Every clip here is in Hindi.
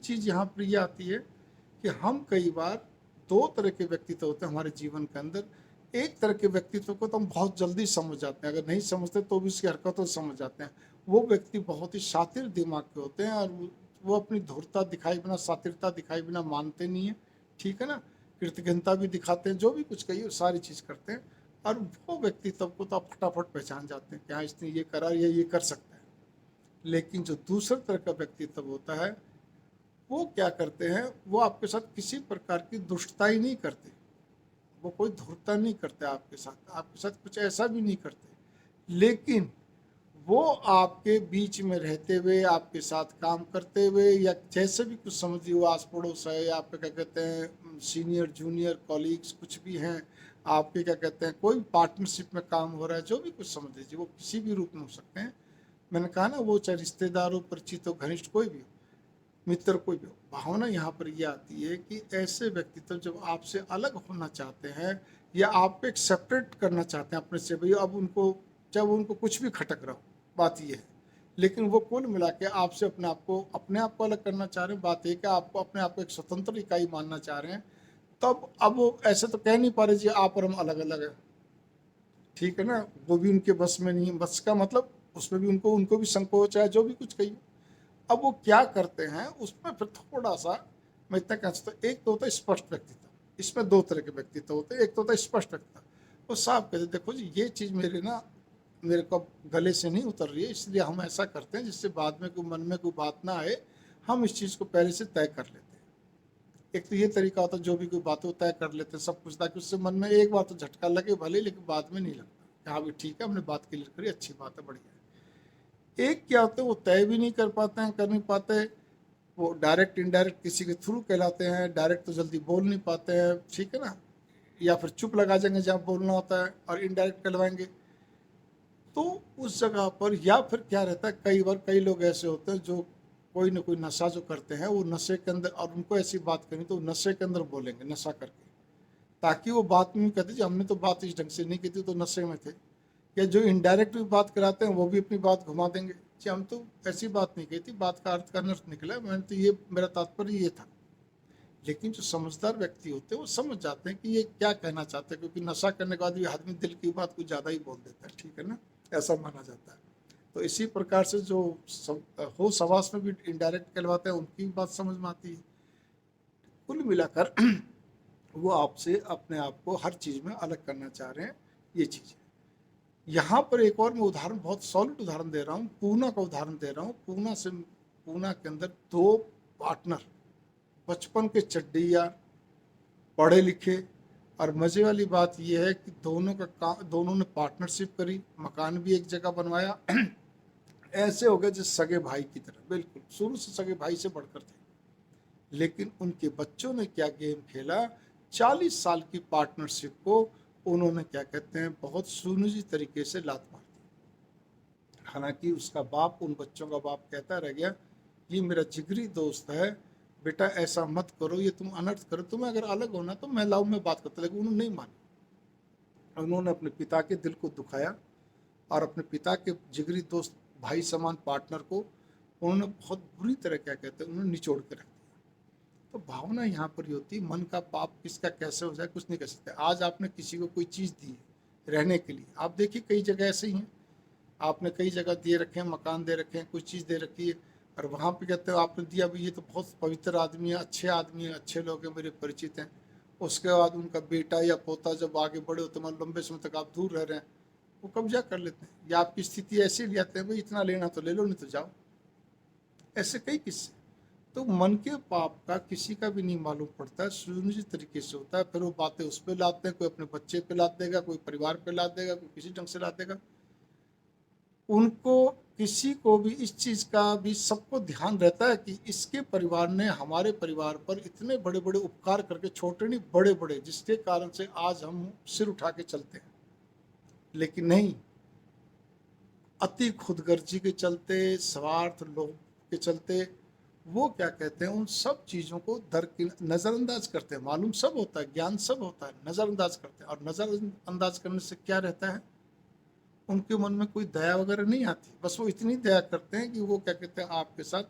चीज़ यहाँ पर ये आती है कि हम कई बार दो तरह के व्यक्तित्व होते हैं हमारे जीवन के अंदर। एक तरह के व्यक्तित्व को तो हम बहुत जल्दी समझ जाते हैं, अगर नहीं समझते तो भी उसकी हरकतों से समझ जाते हैं। वो व्यक्ति बहुत ही शातिर दिमाग के होते हैं और वो अपनी धूर्तता दिखाए बिना, शातिरता दिखाए बिना मानते नहीं है, ठीक है ना। कृतज्ञता भी दिखाते हैं, जो भी कुछ कहिए सारी चीज़ करते हैं। और वो व्यक्तित्व को तो आप फटाफट पहचान जाते हैं कि हाँ इसने ये करा या ये कर सकता है। लेकिन जो दूसरे तरह का व्यक्तित्व होता है, वो क्या करते हैं, वो आपके साथ किसी प्रकार की दुष्टता ही नहीं करते, वो कोई धूर्तता नहीं करते आपके साथ कुछ ऐसा भी नहीं करते। लेकिन वो आपके बीच में रहते हुए, आपके साथ काम करते हुए, या जैसे भी कुछ समझिए, वो आस पड़ोस है, या आपके क्या कहते हैं सीनियर जूनियर कॉलीग्स कुछ भी हैं, आपके क्या कहते हैं कोई पार्टनरशिप में काम हो रहा है, जो भी कुछ समझ लीजिए, वो किसी भी रूप में हो सकते हैं। मैंने कहा ना, वो चाहे रिश्तेदार हो, परिचित हो, घनिष्ठ कोई भी हो, मित्र कोई भी हो। भावना यहाँ पर यह आती है कि ऐसे व्यक्तित्व जब आपसे अलग होना चाहते हैं या आपको एक सेपरेट करना चाहते हैं अपने से, भैया अब उनको चाहे वो उनको कुछ भी खटक रहा हो, बात ये है, लेकिन वो कुल मिला के आपसे अपने आप को अलग करना चाह रहे हैं। बात ये कि आपको अपने आप को एक स्वतंत्र इकाई मानना चाह रहे हैं। तब अब वो ऐसे तो कह नहीं पा रहे जी आप और हम अलग अलग है, ठीक है ना। वो भी उनके बस में नहीं है, बस का मतलब उसमें भी उनको भी संकोच है, जो भी कुछ कहिए। अब वो क्या करते हैं उसमें फिर थोड़ा सा मैं इतना कह सकता हूँ, एक तो होता है स्पष्ट व्यक्तित्व, इसमें दो तरह के व्यक्तित्व होते हैं। एक तो होता है स्पष्ट व्यक्तित्व, वो साफ कहते देखो जी ये चीज़ मेरे को गले से नहीं उतर रही है, इसलिए हम ऐसा करते हैं जिससे बाद में कोई मन में कोई बात ना आए, हम इस चीज़ को पहले से तय कर लेते हैं। एक तो ये तरीका होता है, जो भी कोई बात हो तय कर लेते हैं सब कुछ, ताकि उससे मन में एक बार तो झटका लगे भले, लेकिन बाद में नहीं लगता, हाँ भी ठीक है हमने बात क्लियर करी, अच्छी बात है, बढ़िया है। एक क्या होता है, वो तय भी नहीं कर पाते हैं, कर नहीं पाते, वो डायरेक्ट इनडायरेक्ट किसी के थ्रू कहलाते हैं, डायरेक्ट तो जल्दी बोल नहीं पाते हैं, ठीक है ना, या फिर चुप लगा जाएंगे जहाँ बोलना होता है और इनडायरेक्ट कहलवाएंगे। तो उस जगह पर या फिर क्या रहता है, कई बार कई लोग ऐसे होते हैं जो कोई ना कोई नशा जो करते हैं, वो नशे के अंदर, और उनको ऐसी बात करनी तो नशे के अंदर बोलेंगे नशा करके, ताकि वो बात में कहते जी हमने तो बात इस ढंग से नहीं की थी, तो नशे में थे। या जो इनडायरेक्ट भी बात कराते हैं वो भी अपनी बात घुमा देंगे कि हम तो ऐसी बात नहीं कही थी, बात का अर्थ का अनर्थ निकला, मैंने तो ये मेरा तात्पर्य ये था। लेकिन जो समझदार व्यक्ति होते हैं वो समझ जाते हैं कि ये क्या कहना चाहते हैं, क्योंकि नशा करने के बाद भी आदमी दिल की बात कुछ ज़्यादा ही बोल देता है, ठीक है ना, ऐसा माना जाता है। तो इसी प्रकार से जो हो सवास में भी इनडायरेक्ट कहलवाते हैं, उनकी भी बात समझ में आती है। कुल मिलाकर वो आपसे अपने आप को हर चीज़ में अलग करना चाह रहे हैं, ये चीज़ है। यहाँ पर एक और मैं उदाहरण, बहुत सॉलिड उदाहरण दे रहा हूँ, पूना का उदाहरण दे रहा हूँ। पूना के अंदर दो पार्टनर, बचपन के चड्डीया, पढ़े लिखे, और मज़े वाली बात यह है कि दोनों ने पार्टनरशिप करी, मकान भी एक जगह बनवाया। ऐसे हो गए जैसे सगे भाई की तरह, बिल्कुल शुरू से सगे भाई से बढ़कर थे। लेकिन उनके बच्चों ने क्या गेम खेला, 40 साल की पार्टनरशिप को उन्होंने क्या कहते हैं बहुत सुनिजी तरीके से लात मार दी। हालांकि उसका बाप, उन बच्चों का बाप कहता रह गया ये मेरा जिगरी दोस्त है, बेटा ऐसा मत करो, ये तुम अनर्थ करो, तुम्हें अगर अलग होना तो मैं लाऊं, मैं बात करता, लेकिन उन्होंने नहीं माना। उन्होंने अपने पिता के दिल को दुखाया और अपने पिता के जिगरी दोस्त भाई समान पार्टनर को उन्होंने बहुत बुरी तरह क्या कहते हैं उन्होंने निचोड़ के रख दिया। तो भावना यहाँ पर ही होती है, मन का पाप किसका कैसे हो जाए कुछ नहीं कर सकते। आज आपने किसी को कोई चीज़ दी है रहने के लिए, आप देखिए कई जगह ऐसे ही हैं, आपने कई जगह दिए रखे हैं, मकान दे रखे हैं, कुछ चीज़ दे रखी है, और वहाँ पे कहते हो आपने दिया भाई ये तो बहुत पवित्र आदमी है, अच्छे आदमी है, अच्छे लोग हैं, मेरे परिचित हैं। उसके बाद उनका बेटा या पोता जब आगे बड़े होते हैं, लंबे समय तक आप दूर रह रहे हैं, वो कब्जा कर लेते हैं, या आपकी स्थिति ऐसी ले आते हैं भाई इतना लेना तो ले लो, नहीं तो जाओ। ऐसे कई किस्से। तो मन के पाप का किसी का भी नहीं मालूम पड़ता है, सुनिश्चित तरीके से होता है, फिर वो बातें उस पर लाते हैं, कोई अपने बच्चे पे लाद देगा, कोई परिवार पे लाद देगा, कोई किसी ढंग से लाद देगा। उनको किसी को भी इस चीज़ का भी सबको ध्यान रहता है कि इसके परिवार ने हमारे परिवार पर इतने बड़े बड़े उपकार करके, छोटे नहीं बड़े बड़े, जिसके कारण से आज हम सिर उठा के चलते हैं। लेकिन नहीं, अति खुदगर्जी के चलते, स्वार्थ लोभ के चलते वो क्या कहते हैं उन सब चीज़ों को नज़रअंदाज करते हैं। मालूम सब होता है, ज्ञान सब होता है, नज़रअंदाज करते हैं। और नज़रअंदाज करने से क्या रहता है, उनके मन में कोई दया वगैरह नहीं आती। बस वो इतनी दया करते हैं कि वो क्या कहते हैं आपके साथ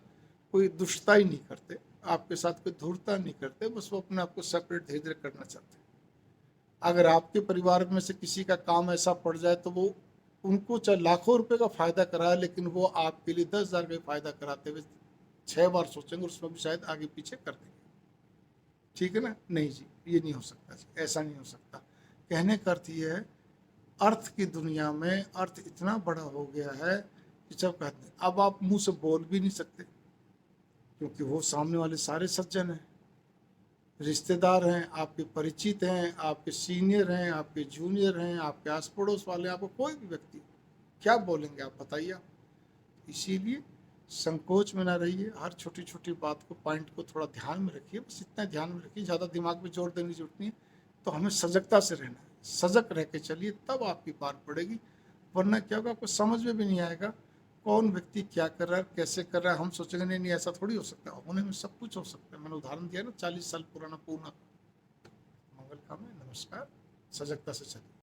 कोई दुष्टता ही नहीं करते, आपके साथ कोई धूर्तता नहीं करते, बस वो अपने आप को सेपरेट धीरे धीरे करना चाहते हैं। अगर आपके परिवार में से किसी का काम ऐसा पड़ जाए तो वो उनको चाहे लाखों रुपए का फायदा कराए, लेकिन वो आपके लिए 10,000 का फायदा कराते हुए 6 बार सोचेंगे, उसमें भी शायद आगे पीछे कर देंगे। ठीक है ना? नहीं जी, ये नहीं हो सकता जी, ऐसा नहीं हो सकता। कहने का अर्थ ये है, अर्थ की दुनिया में अर्थ इतना बड़ा हो गया है कि जब कहते हैं, अब आप मुंह से बोल भी नहीं सकते, क्योंकि वो सामने वाले सारे सज्जन हैं, रिश्तेदार हैं, आपके परिचित हैं, आपके सीनियर हैं, आपके जूनियर हैं, आपके आस पड़ोस वाले, आपको कोई भी व्यक्ति, क्या बोलेंगे आप बताइए आप। इसीलिए संकोच में ना रहिए, हर छोटी छोटी बात को, पॉइंट को थोड़ा ध्यान में रखिए, बस इतना ध्यान में रखिए, ज़्यादा दिमाग में जोर देने की जरूरत नहीं है। तो हमें सजगता से रहना है, सजग रह के चलिए, तब आपकी पार पड़ेगी। वरना क्या होगा, आपको समझ में भी नहीं आएगा कौन व्यक्ति क्या कर रहा है, कैसे कर रहा है। हम सोचेंगे नहीं नहीं ऐसा थोड़ी हो सकता है, होने में सब कुछ हो सकता है। मैंने उदाहरण दिया ना, 40 साल पुराना पूना। मंगल काम है, नमस्कार, सजगता से चलिए।